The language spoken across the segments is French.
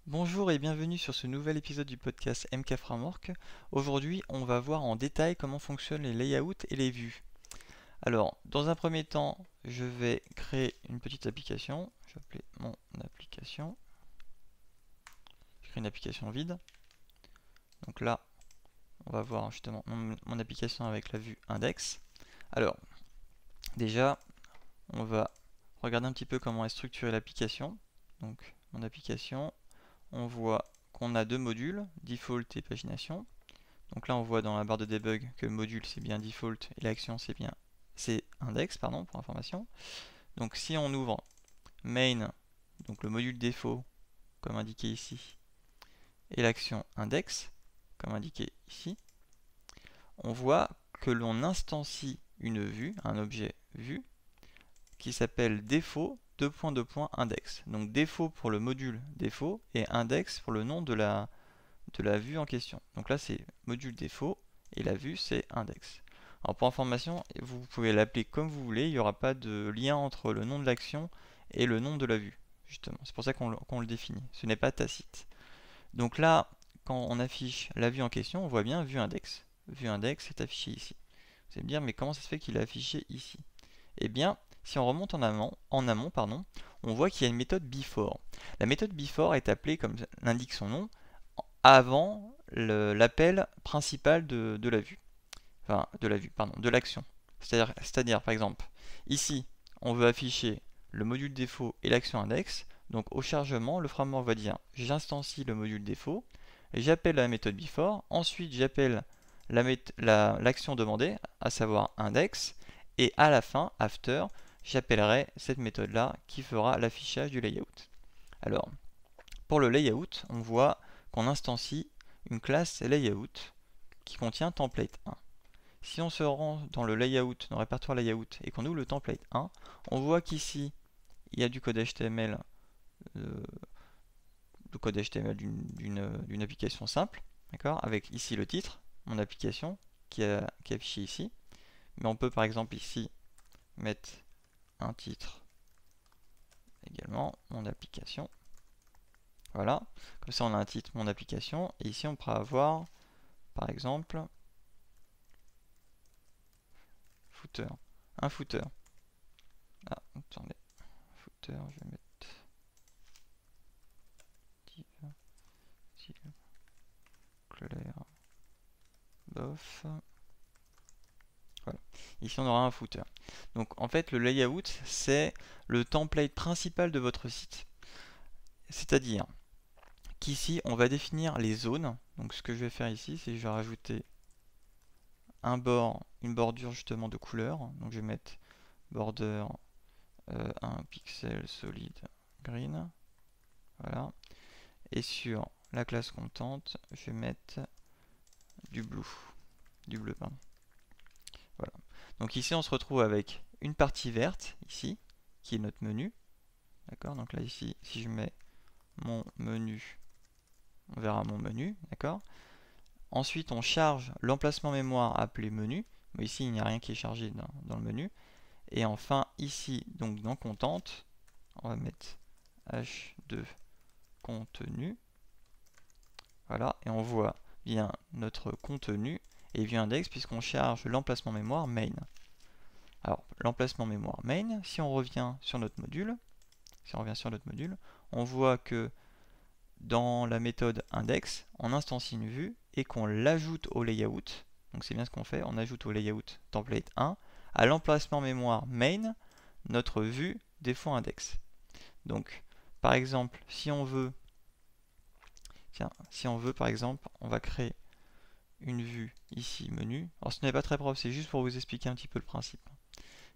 Bonjour et bienvenue sur ce nouvel épisode du podcast MK Framework. Aujourd'hui, on va voir en détail comment fonctionnent les layouts et les vues. Alors, dans un premier temps, je vais créer une petite application. Je vais appeler mon application. Je crée une application vide. Donc là, on va voir justement mon application avec la vue index. Alors, déjà, on va regarder un petit peu comment est structurée l'application. Donc, mon application, on voit qu'on a deux modules, default et pagination. Donc là on voit dans la barre de debug que le module c'est bien default et l'action c'est index pardon pour information. Donc si on ouvre main, donc le module défaut comme indiqué ici, et l'action index comme indiqué ici, on voit que l'on instancie une vue, un objet vue, qui s'appelle défaut index. Donc défaut pour le module défaut et index pour le nom de la vue en question. Donc là c'est module défaut et la vue c'est index. Alors pour information, vous pouvez l'appeler comme vous voulez, il n'y aura pas de lien entre le nom de l'action et le nom de la vue, justement. C'est pour ça qu'on le définit. Ce n'est pas tacite. Donc là, quand on affiche la vue en question, on voit bien vue index. Vue index est affichée ici. Vous allez me dire, mais comment ça se fait qu'il est affiché ici? Eh bien, si on remonte en amont, on voit qu'il y a une méthode before. La méthode before est appelée, comme l'indique son nom, avant l'appel principal de la vue. Enfin, de l'action. C'est-à-dire, par exemple, ici, on veut afficher le module défaut et l'action index. Donc au chargement, le framework va dire j'instancie le module défaut, j'appelle la méthode before, ensuite j'appelle l'action demandée, à savoir index, et à la fin, after, j'appellerai cette méthode-là qui fera l'affichage du layout. Alors, pour le layout, on voit qu'on instancie une classe layout qui contient template 1. Si on se rend dans le layout, dans le répertoire layout, et qu'on ouvre le template 1, on voit qu'ici, il y a du code HTML, le code HTML d'une application simple, d'accord, avec ici le titre, mon application, qui est affiché ici. Mais on peut par exemple ici mettre un titre également, mon application. Voilà, comme ça on a un titre, mon application, et ici on pourra avoir, par exemple, footer, un footer. Ah, attendez, footer, je vais mettre clair, bof. Voilà. Ici on aura un footer. Donc en fait le layout c'est le template principal de votre site. C'est-à-dire qu'ici on va définir les zones. Donc ce que je vais faire ici c'est que je vais rajouter un bord, une bordure justement de couleur. Donc je vais mettre border 1 pixel solide green. Voilà. Et sur la classe contente, je vais mettre du bleu, pardon. Voilà. Donc ici on se retrouve avec une partie verte ici qui est notre menu. D'accord. Donc là ici si je mets mon menu, on verra mon menu. D'accord. Ensuite on charge l'emplacement mémoire appelé menu. Mais ici il n'y a rien qui est chargé dans le menu. Et enfin ici donc dans contente, on va mettre h2 contenu. Voilà. Et on voit bien notre contenu et vue index puisqu'on charge l'emplacement mémoire main. Alors, l'emplacement mémoire main, si on revient sur notre module, on voit que dans la méthode index, on instancie une vue et qu'on l'ajoute au layout. Donc c'est bien ce qu'on fait, on ajoute au layout template 1 à l'emplacement mémoire main notre vue défaut index. Donc par exemple, si on veut par exemple, on va créer une vue ici menu. Alors ce n'est pas très propre, c'est juste pour vous expliquer un petit peu le principe.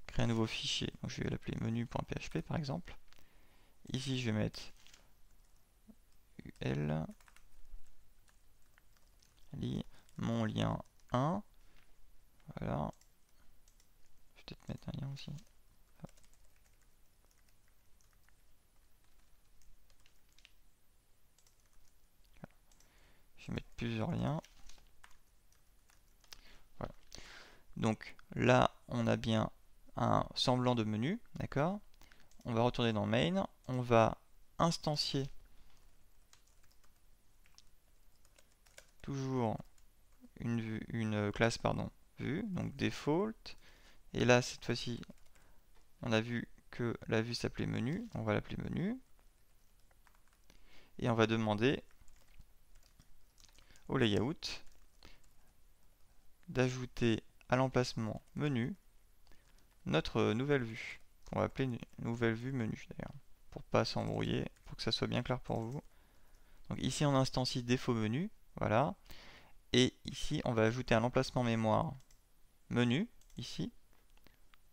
Créer un nouveau fichier, donc je vais l'appeler menu.php par exemple. Ici je vais mettre ul mon lien 1. Voilà. Je vais peut-être mettre un lien aussi. Je vais mettre plusieurs liens. Voilà. Donc là, on a bien un semblant de menu, d'accord. On va retourner dans main, on va instancier toujours une classe vue, donc default. Et là, cette fois-ci, on a vu que la vue s'appelait menu. On va l'appeler menu. Et on va demander au layout d'ajouter à l'emplacement menu notre nouvelle vue. On va appeler nouvelle vue menu d'ailleurs, pour pas s'embrouiller, pour que ça soit bien clair pour vous. Donc ici on instancie défaut menu, voilà. Et ici on va ajouter à l'emplacement mémoire menu, ici.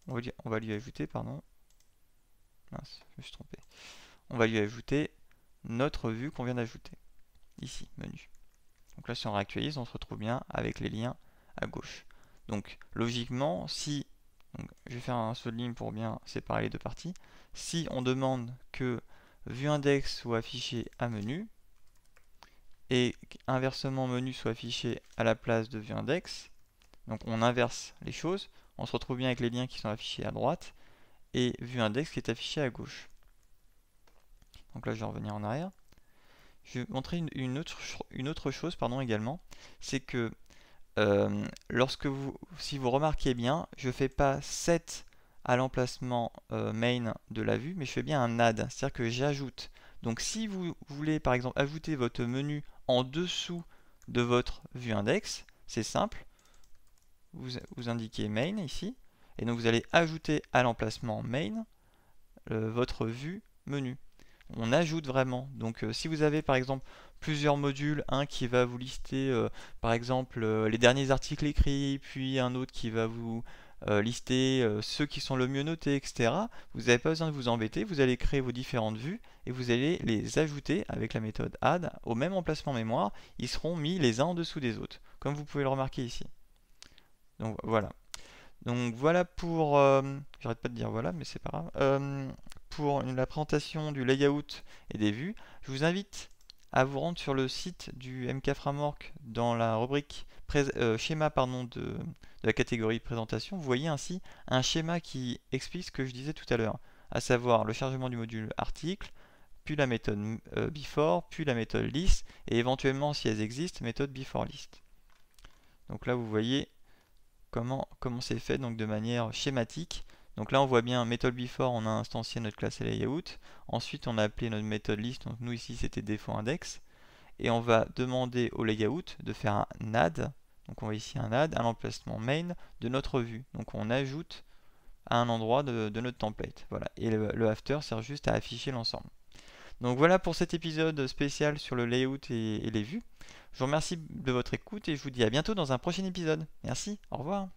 On va lui ajouter, pardon. Mince, je me suis trompé. On va lui ajouter notre vue qu'on vient d'ajouter. Ici, menu. Donc là si on réactualise, on se retrouve bien avec les liens à gauche. Donc logiquement, si donc, je vais faire un seul ligne pour bien séparer les deux parties. Si on demande que vue index soit affiché à menu et inversement menu soit affiché à la place de vue index, donc on inverse les choses, on se retrouve bien avec les liens qui sont affichés à droite et vue index qui est affiché à gauche. Donc là je vais revenir en arrière. Je vais montrer une autre chose également, c'est que si vous remarquez bien, je ne fais pas set à l'emplacement main de la vue, mais je fais bien un add, c'est-à-dire que j'ajoute. Donc si vous voulez par exemple ajouter votre menu en dessous de votre vue index, c'est simple, vous indiquez main ici, et donc vous allez ajouter à l'emplacement main votre vue menu. On ajoute vraiment. Donc si vous avez par exemple plusieurs modules, un qui va vous lister par exemple les derniers articles écrits, puis un autre qui va vous lister ceux qui sont le mieux notés, etc. Vous n'avez pas besoin de vous embêter, vous allez créer vos différentes vues et vous allez les ajouter avec la méthode add au même emplacement mémoire. Ils seront mis les uns en dessous des autres, comme vous pouvez le remarquer ici. Donc voilà. Donc voilà pour, j'arrête pas de dire voilà, mais c'est pas grave, pour la présentation du layout et des vues. Je vous invite à vous rendre sur le site du MK Framework dans la rubrique schéma de la catégorie présentation. Vous voyez ainsi un schéma qui explique ce que je disais tout à l'heure, à savoir le chargement du module article, puis la méthode before, puis la méthode list, et éventuellement, si elles existent, méthode before list. Donc là, vous voyez comment c'est fait donc de manière schématique. Donc là on voit bien méthode before, on a instancié notre classe layout. Ensuite on a appelé notre méthode list, donc nous ici c'était défaut index. Et on va demander au layout de faire un add. Donc on voit ici un add à l'emplacement main de notre vue. Donc on ajoute à un endroit de notre template. Voilà. Et le after sert juste à afficher l'ensemble. Donc voilà pour cet épisode spécial sur le layout et les vues. Je vous remercie de votre écoute et je vous dis à bientôt dans un prochain épisode. Merci, au revoir.